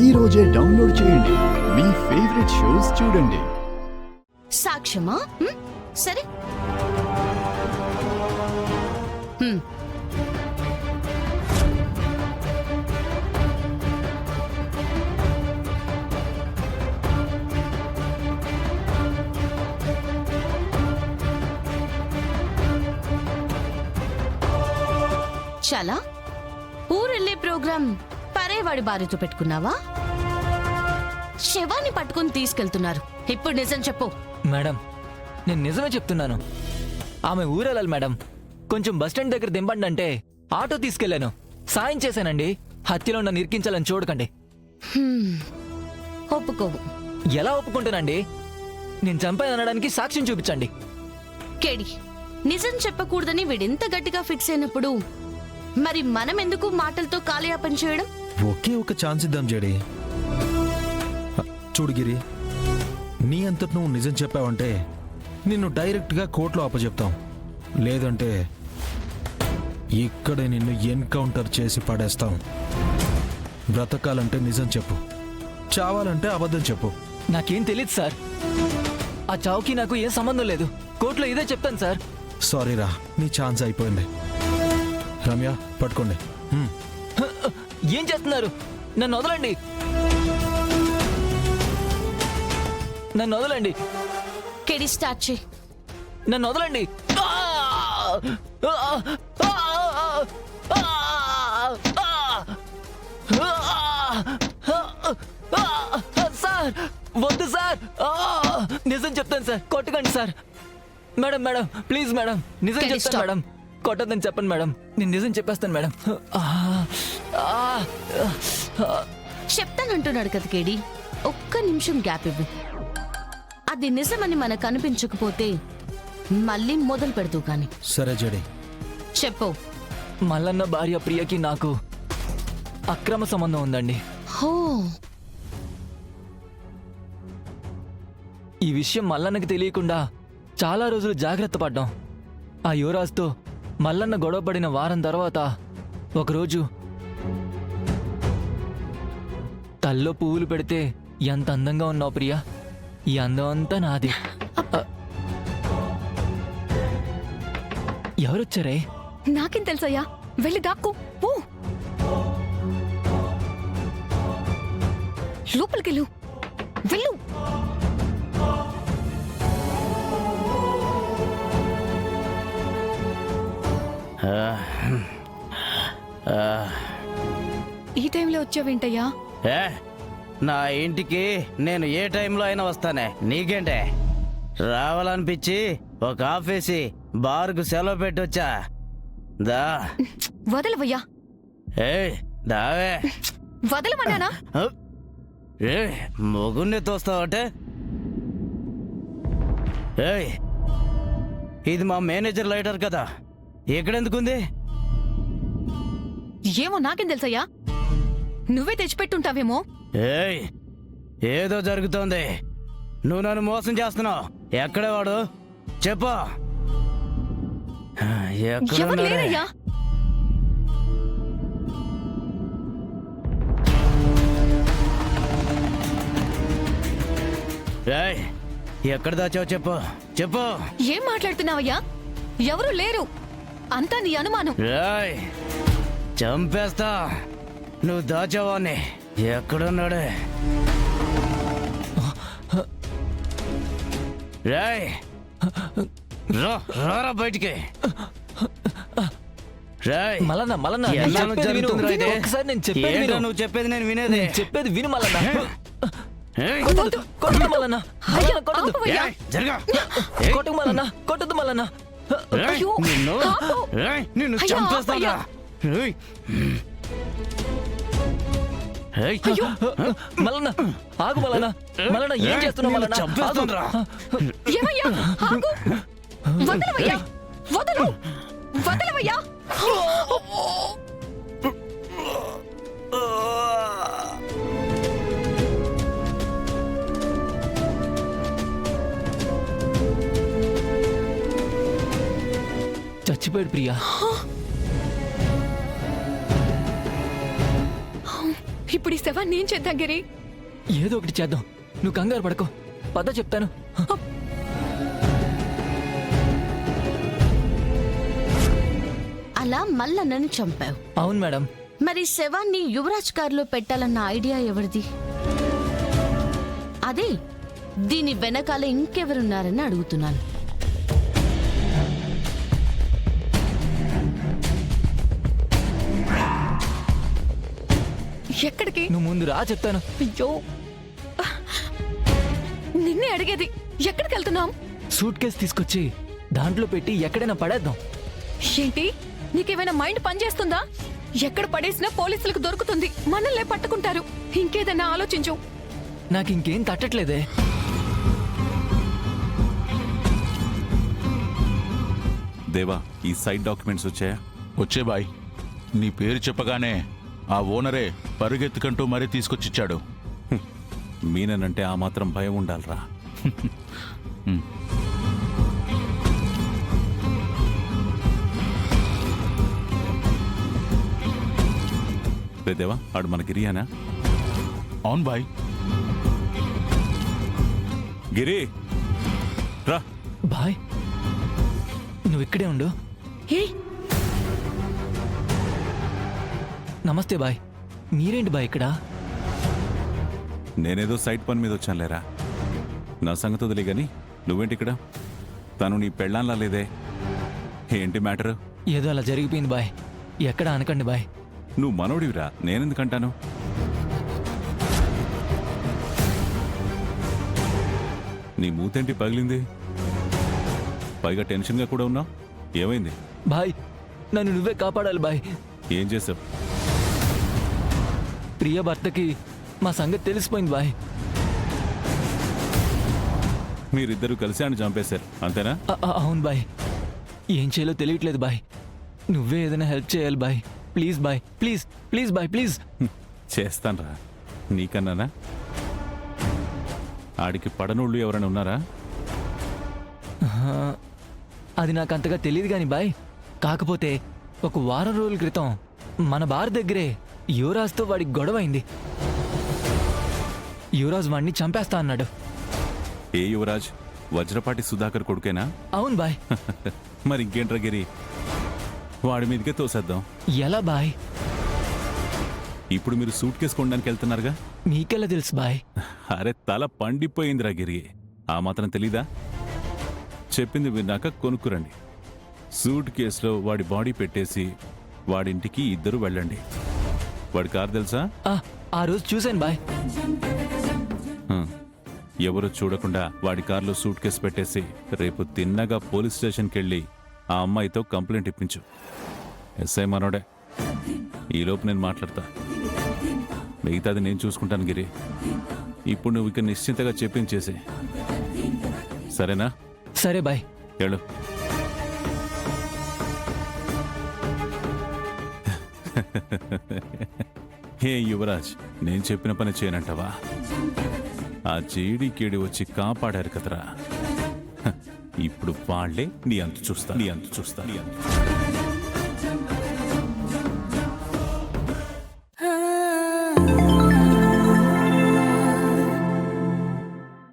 ఈ రోజే డౌన్లోడ్ చేయండి. మీ ఫేవరెట్ షోస్ చూడండి. సాక్ష్యమా? సరే. చాలా ఊరెళ్ళే ప్రోగ్రాం పరేవాడి భార్యతో పెట్టుకున్నావా? శవాన్ని పట్టుకుని తీసుకెళ్తున్నారు. ఇప్పుడు నిజం చెప్పు. మేడం, నేను నిజమే చెప్తున్నాను. ఆమె ఊరెళ్ళాలి మేడం. కొంచెం బస్టాండ్ దగ్గర దింపండి అంటే ఆటో తీసుకెళ్లాను. సాయం చేశానండి. హత్యలో నన్ను ఇరికించాలని చూడకండి. ఒప్పుకోవు. ఎలా ఒప్పుకుంటానండి? నేను చంపాననడానికి సాక్ష్యం చూపించండి. కేడి, నిజం చెప్పకూడదని వీడింత గట్టిగా ఫిక్స్ అయినప్పుడు మరి మనం ఎందుకు మాటలతో కాలయాపన చేయడం? ఒకే ఒక ఛాన్స్ ఇద్దాం జేడి. చూడుగిరి, నీ అంతటి నువ్వు నిజం చెప్పావంటే నిన్ను డైరెక్ట్గా కోర్టులో అప్పచెప్తాం. లేదంటే ఇక్కడే నిన్ను ఎన్కౌంటర్ చేసి పడేస్తాం. బ్రతకాలంటే నిజం చెప్పు, చావాలంటే అబద్ధం చెప్పు. నాకేం తెలియదు సార్. ఆ చావుకి నాకు ఏం సంబంధం లేదు. కోర్టులో ఇదే చెప్తాను సార్. సారీరా, నీ ఛాన్స్ అయిపోయింది. రమ్య, పట్టుకోండి. ఏం చేస్తున్నారు? నన్ను వదలండి, నన్ను వదలండి. కేడి, స్టార్ట్ చేయి. నన్ను వదలండి. సార్, వద్దు సార్. నిజం చెప్తాను సార్, కొట్టకండి sir. Madam madam, please madam, నిజం చెప్తాను మేడం. కొట్టద్దని చెప్పండి మేడం. నేను నిజం చెప్పేస్తాను మేడం. చెప్తానంటున్నాడు కదా కేడి. ఒక్క నిమిషం గ్యాప్ ఇవ్వు. అది నిజమని మనకు అనిపించకపోతే మళ్ళీ మొదలు పెడతావు. కానీ సరే జడి, చెప్పు. మల్లన్న భార్య ప్రియకి నాకు అక్రమ సంబంధం ఉందండి. హో, ఈ విషయం మల్లన్నకి తెలియకుండా చాలా రోజులు జాగ్రత్త పడ్డాం. ఆ యువరాజ్తో మల్లన్న గొడవపడిన వారం తర్వాత ఒకరోజు తల్లో పువ్వులు పెడితే ఎంత అందంగా ఉన్నావు ప్రియా, ఈ అందం అంతా నాది. ఎవరొచ్చారే? నాకేం తెలుసయ్యా, వెళ్ళి దాక్కు. ఓ లోపలికెళ్ళు, వెళ్ళు. ఈ టైంలో వచ్చావేంటయ్యా? నా ఇంటికి నేను ఏ టైంలో అయినా వస్తానే, నీకేంటే? రావాలనిపించి ఒక ఆఫీసి బార్కు సెలవు పెట్టొచ్చా. దా వదలవయ్యా. దావే వదలమన్నానా? మొగుణ్ణి తోస్తావంటే? ఇది మా మేనేజర్ లైటర్ కదా, ఎక్కడెందుకుంది? ఏమో నాకేం తెలుసయ్యా, నువ్వే తెచ్చిపెట్టుంటావేమో. ఏదో జరుగుతోంది. నువ్వు నన్ను మోసం చేస్తున్నావు. ఎక్కడే వాడు? చెప్పు. ఎవరు లేరయ్యా. ఎక్కడ దాచావు? చెప్పు చెప్పు. ఏం మాట్లాడుతున్నావయ్యా? ఎవరు లేరు, అంతా నీ అనుమానం. చంపేస్తా. నువ్వు దాచావాన్ని. ఎక్కడున్నాడే? రారా బయటికి. నువ్వు చెప్పేది నేను వినేది. చెప్పేది విను మల్లన్న. కొట్టకు మల్లన్న, కొట్టదు మల్లన్న. నిన్ను చంపేస్తా. మల్లన్న ఆగు. మల్లన్న, మల్లన్న ఏం చేస్తున్నావు? మల్లన్న చంపేస్తానురా. వదలవయ్యా, వదలు, వదలవయ్యా. చచ్చిపోయాడు ప్రియా. ఇప్పుడు ఈ శవాన్ని ఏం చేద్దాం గిరి? ఏదో ఒకటి చేద్దాం, నువ్వు కంగారు పడకో. పద చెప్తాను. అలా మల్లన్నని చంపావు. అవును మేడం. మరి శవాన్ని యువరాజ్ కారులో పెట్టాలన్న ఐడియా ఎవరిది? అదే దీని వెనకాల ఇంకెవరున్నారని అడుగుతున్నాను. ఎక్కడికి? నువ్వు ముందు రా చెప్తాను. అయ్యో, నిన్నే అడిగేది. ఎక్కడికి వెళ్తున్నాం? సూట్ కేసు తీసుకొచ్చి దాంట్లో పెట్టి ఎక్కడైనా పడేద్దాం. ఏంటి, నీకేమైనా మైండ్ పనిచేస్తుందా? ఎక్కడ పడేసినా పోలీసులకు దొరుకుతుంది, మనల్నే పట్టుకుంటారు. ఇంకేదైనా ఆలోచించు. నాకు ఇంకేం తట్టట్లేదే. దేవా, ఈ సైట్ డాక్యుమెంట్స్ వచ్చాయా? వచ్చే బాయ్, నీ పేరు చెప్పగానే ఆ ఓనరే పరుగెత్తుకంటూ మరీ తీసుకొచ్చిచ్చాడు. మీననంటే ఆ మాత్రం భయం ఉండాలిరా. రే దేవా, ఆడు మన గిరియానా? అవును బాయ్. గిరి రా. బాయ్, నువ్వు ఇక్కడే ఉండు. ఏయ్, నమస్తే బాయ్. మీరేంటి బాయ్ ఇక్కడ? నేనేదో సైట్ పని మీద వచ్చాను లేరా. నా సంగతి వదిలే గాని నువ్వేంటి ఇక్కడ? తను నీ పెళ్ళాన్లా లేదే, ఏంటి మ్యాటరు? ఏదో అలా జరిగిపోయింది బాయ్. ఎక్కడ అనకండి బాయ్. నువ్వు మనోడివిరా, నేనెందుకంటాను? నీ మూతేంటి పగిలింది? పైగా టెన్షన్గా కూడా ఉన్నావు, ఏమైంది? బాయ్, నన్ను నువ్వే కాపాడాలి బాయ్. ఏం చేసావు? ప్రియ భర్తకి మా సంగతి తెలిసిపోయింది బాయ్. మీరిద్దరూ కలిసి ఆయన చంపేశారు, అంతేనా? అవును బాయ్. ఏం చేయాలో తెలియట్లేదు బాయ్. నువ్వే ఏదైనా హెల్ప్ చేయాలి బాయ్. ప్లీజ్ బాయ్, ప్లీజ్ ప్లీజ్ బాయ్, ప్లీజ్. చేస్తాన్రా, నీకన్నానా? ఆడికి పడనోళ్ళు ఎవరైనా ఉన్నారా? అది నాకు అంతగా తెలియదు కాని బాయ్. కాకపోతే ఒక వారం రోజుల క్రితం మన బార్ దగ్గరే యువరాజ్తో వాడికి గొడవ అయింది. యువరాజ్ వాడిని చంపేస్తా అన్నాడు. ఏ యువరాజ్? వజ్రపాటి సుధాకర్ కొడుకేనా? అవును బాయ్. మరి ఇంకేంట్రా గిరి, వాడి మీదకే తోసేద్దాం. ఎలా బాయ్? ఇప్పుడు మీరు సూట్ కేసు కొనడానికి వెళ్తున్నారుగా. మీకెలా తెలుసు బాయ్? అరే, తల పండిపోయిందిరా గిరి, ఆ మాత్రం తెలీదా? చెప్పింది విన్నాక కొనుక్కురండి. సూట్ కేసులో వాడి బాడీ పెట్టేసి వాడింటికి ఇద్దరు వెళ్ళండి. వాడి కారు తెలుసా? ఆ రోజు చూశాను బాయ్. ఎవరు చూడకుండా వాడి కారులో సూట్ కేసు పెట్టేసి రేపు తిన్నగా పోలీస్ స్టేషన్కి వెళ్ళి ఆ అమ్మాయితో కంప్లైంట్ ఇప్పించు. ఎస్ఐ మనోడే, ఈలోపు నేను మాట్లాడతా. మిగతాది నేను చూసుకుంటాను గిరి. ఇప్పుడు నువ్వు ఇక నిశ్చింతగా చెప్పించేసి, సరేనా? సరే బాయ్. వెళ్ళు. హే యువరాజ్, నేను చెప్పిన పని చేయనంటావా? ఆ జేడీ కేడి వచ్చి కాపాడారు కదరా. ఇప్పుడు వాళ్ళే నీ అంతు చూస్తా.